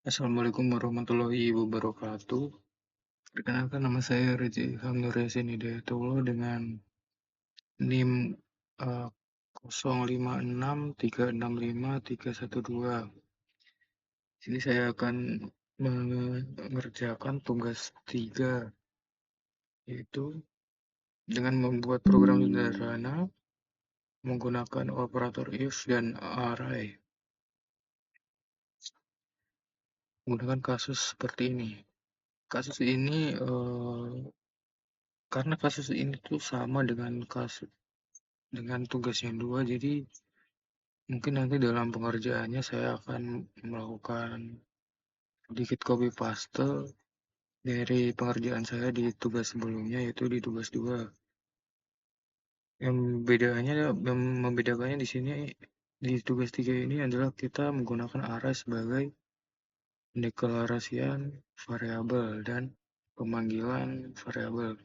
Assalamualaikum warahmatullahi wabarakatuh. Perkenalkan nama saya Rezi Hamnur Yasin Hidayatullah dengan NIM 0563653112. Sini saya akan mengerjakan tugas 3, yaitu dengan membuat program sederhana menggunakan operator if dan array. Menggunakan kasus seperti ini. Kasus ini karena kasus ini tuh sama dengan tugas yang dua, jadi mungkin nanti dalam pengerjaannya saya akan melakukan sedikit copy paste dari pengerjaan saya di tugas sebelumnya, yaitu di tugas 2. Yang membedakannya di sini di tugas 3 ini adalah kita menggunakan array sebagai pendeklarasian variabel dan pemanggilan variabel.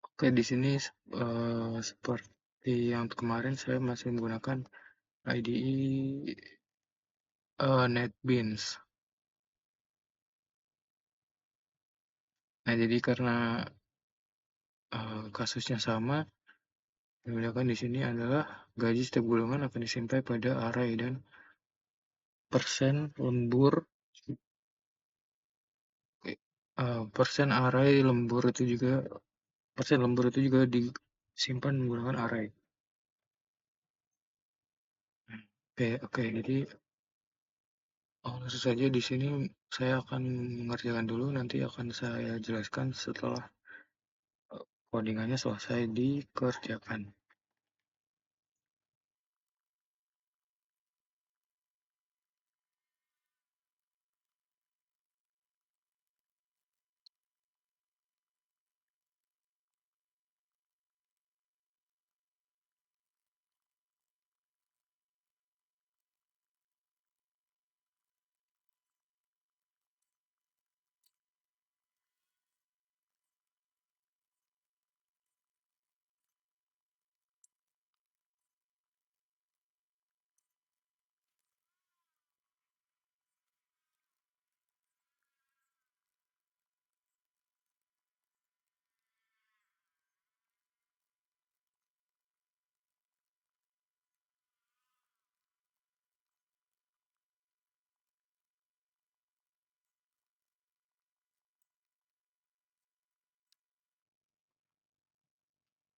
Oke, di sini seperti yang kemarin saya masih menggunakan IDE NetBeans. Nah, jadi karena kasusnya sama, yang membedakan di sini adalah gaji setiap golongan akan disimpan pada array dan persen lembur persen array lembur itu juga persen lembur itu juga disimpan menggunakan array. Oke, oke. Jadi langsung saja di sini saya akan mengerjakan dulu, nanti akan saya jelaskan setelah codingannya selesai dikerjakan.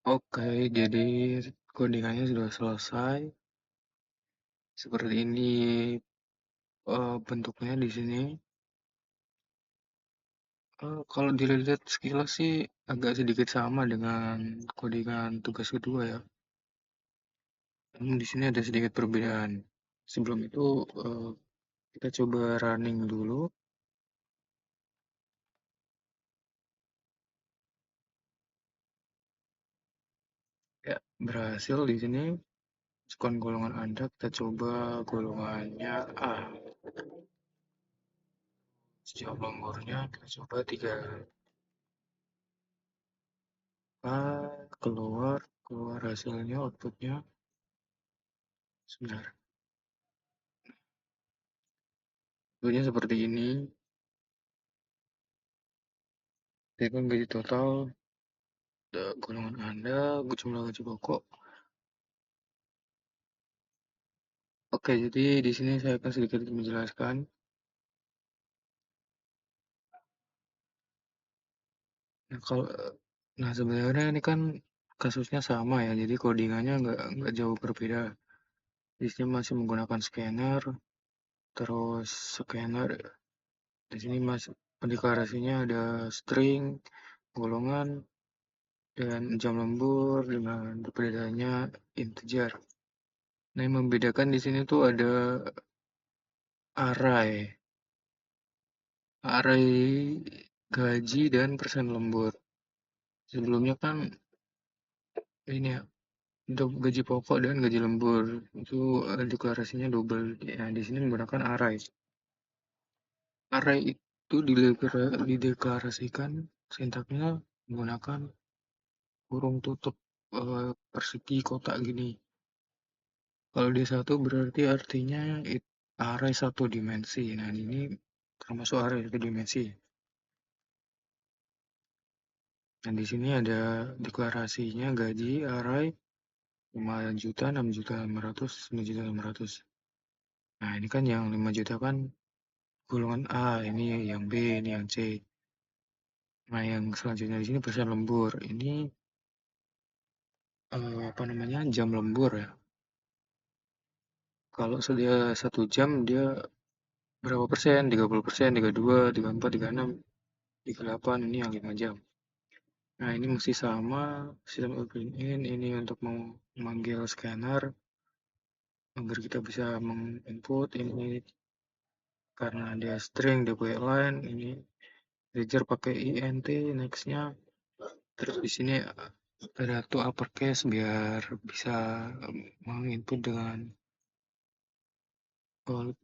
Oke, jadi codingannya sudah selesai. Seperti ini bentuknya di sini. Kalau dilihat sekilas sih agak sedikit sama dengan codingan tugas kedua ya. Namun di sini ada sedikit perbedaan. Sebelum itu kita coba running dulu. Ya, berhasil di sini. Skon golongan Anda kita coba golongannya A. Sejauh lemburnya kita coba 3 A, keluar hasilnya, outputnya. Sebentar. Outputnya seperti ini. Dengan gaji total golongan Anda, jumlah gaji pokok. Oke, jadi di sini saya akan sedikit menjelaskan. Nah, sebenarnya ini kan kasusnya sama ya, jadi codingannya nggak jauh berbeda. Di sini masih menggunakan scanner, terus scanner di sini masih pendeklarasinya ada string, golongan, dan jam lembur dengan perbedaannya integer. Nah, yang membedakan di sini tuh ada array, array gaji dan persen lembur. Sebelumnya kan ini ya, gaji pokok dan gaji lembur itu deklarasinya double. Ya, di sini menggunakan array. Array itu dideklarasikan sintaknya menggunakan kurung tutup persegi kotak gini. Kalau D1 berarti artinya array satu dimensi. Nah, ini termasuk array satu dimensi. Dan di sini ada deklarasinya gaji array 5 juta, 6 juta 500, 9 juta 500. Nah, ini kan yang 5 juta kan golongan A, ini yang B, ini yang C. Nah, yang selanjutnya di sini persen lembur. Ini apa namanya? Jam lembur ya. Kalau sedia 1 jam dia berapa persen? 30%, 32, 34, 36, 38, ini yang 5 jam. Nah, ini masih sama sistem open in, ini untuk mau memanggil scanner agar kita bisa menginput ini karena dia string deploy line, ini integer pakai int nextnya. Terus di sini ada to uppercase biar bisa menginput dengan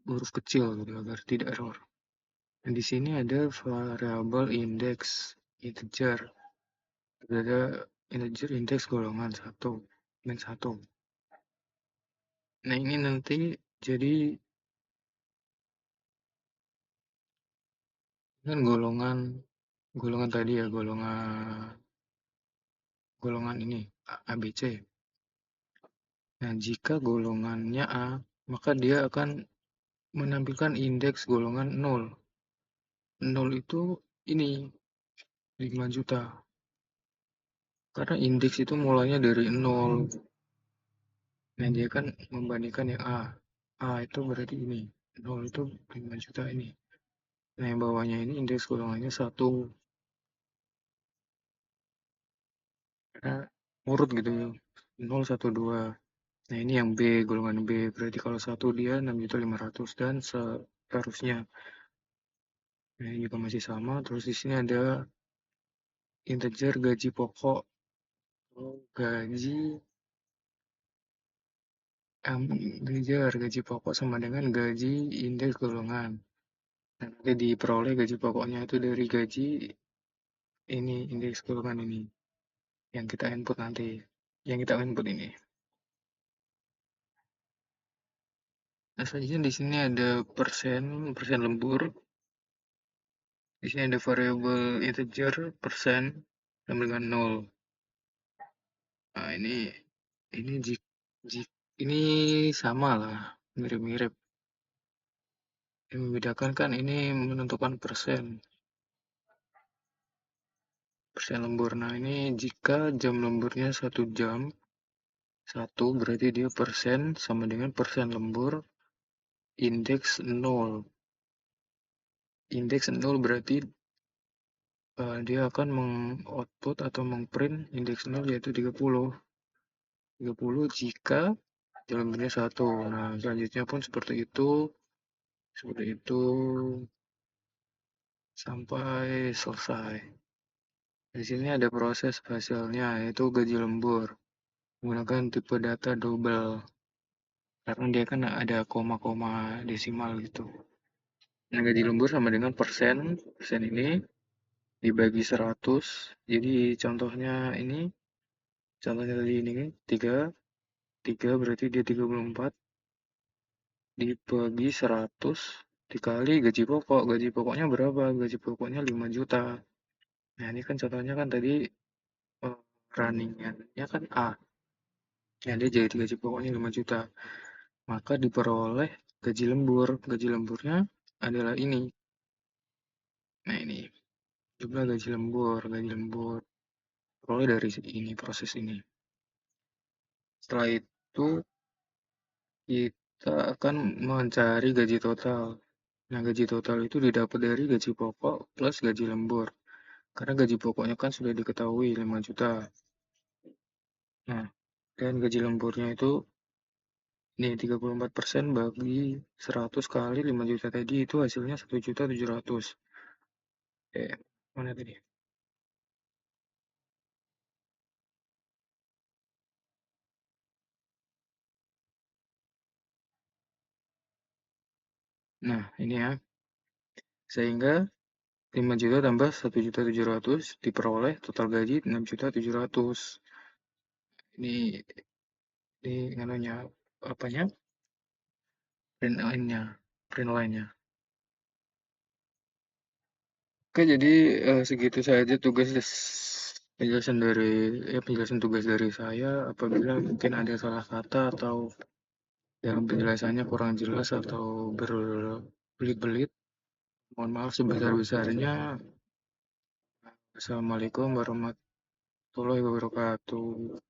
huruf kecil gitu agar tidak error. Dan di sini ada variabel index integer. Ada integer index golongan 1, min 1. Nah, ini nanti jadi kan golongan golongan tadi ya, golongan ini ABC. Nah, jika golongannya A, maka dia akan menampilkan indeks golongan 0. 0 itu ini 5 juta. Karena indeks itu mulainya dari 0. Nah, dia kan membandingkan yang A. A itu berarti ini. 0 itu 5 juta ini. Nah, yang bawahnya ini indeks golongannya 1. Karena urut gitu ya. 0, 1, 2. Nah, ini yang B, golongan B. Berarti kalau 1 dia 6.500.000 dan seterusnya. Nah, ini juga masih sama. Terus di sini ada integer gaji pokok. Gaji gaji pokok sama dengan gaji indeks golongan. Nah, nanti diperoleh gaji pokoknya itu dari gaji ini, indeks golongan ini. Yang kita input nanti. Yang kita input ini. Nah, selanjutnya di sini ada persen lembur. Di sini ada variabel integer persen sama dengan 0. Nah, ini ini sama lah, mirip-mirip. Yang membedakan kan ini menentukan persen lembur. Nah, ini jika jam lemburnya 1 jam, 1 berarti dia persen sama dengan persen lembur indeks 0. Indeks 0 berarti dia akan mengoutput atau mengprint indeks 0 yaitu 30. 30 jika jam lemburnya 1. Nah, selanjutnya pun seperti itu sampai selesai. Di sini ada proses hasilnya, yaitu gaji lembur menggunakan tipe data double karena dia kan ada koma-koma desimal gitu. Nah, gaji lembur sama dengan persen ini dibagi 100. Jadi contohnya tadi ini 3 berarti dia 34 dibagi 100 dikali gaji pokok. Gaji pokoknya berapa? Gaji pokoknya 5 juta. Nah, ini kan contohnya kan tadi runningannya kan A. Nah, dia jadi gaji pokoknya 5 juta. Maka diperoleh gaji lembur. Gaji lemburnya adalah ini. Nah, ini jumlah gaji lembur. Gaji lembur peroleh dari ini, proses ini. Setelah itu kita akan mencari gaji total. Nah, gaji total itu didapat dari gaji pokok plus gaji lembur. Karena gaji pokoknya kan sudah diketahui 5 juta. Nah, dan gaji lemburnya itu ini 34% bagi 100 kali 5 juta tadi itu hasilnya 1.700.000. Mana tadi? Nah, ini ya. Sehingga 5 juta tambah 1.700.000 diperoleh total gaji 6.700.000. Ini anunya apanya? Print line-nya. print lainnya. Oke, jadi segitu saja penjelasan tugas dari saya. Apabila mungkin ada salah kata atau dalam penjelasannya kurang jelas atau berbelit-belit, mohon maaf sebesar-besarnya. Assalamualaikum warahmatullahi wabarakatuh.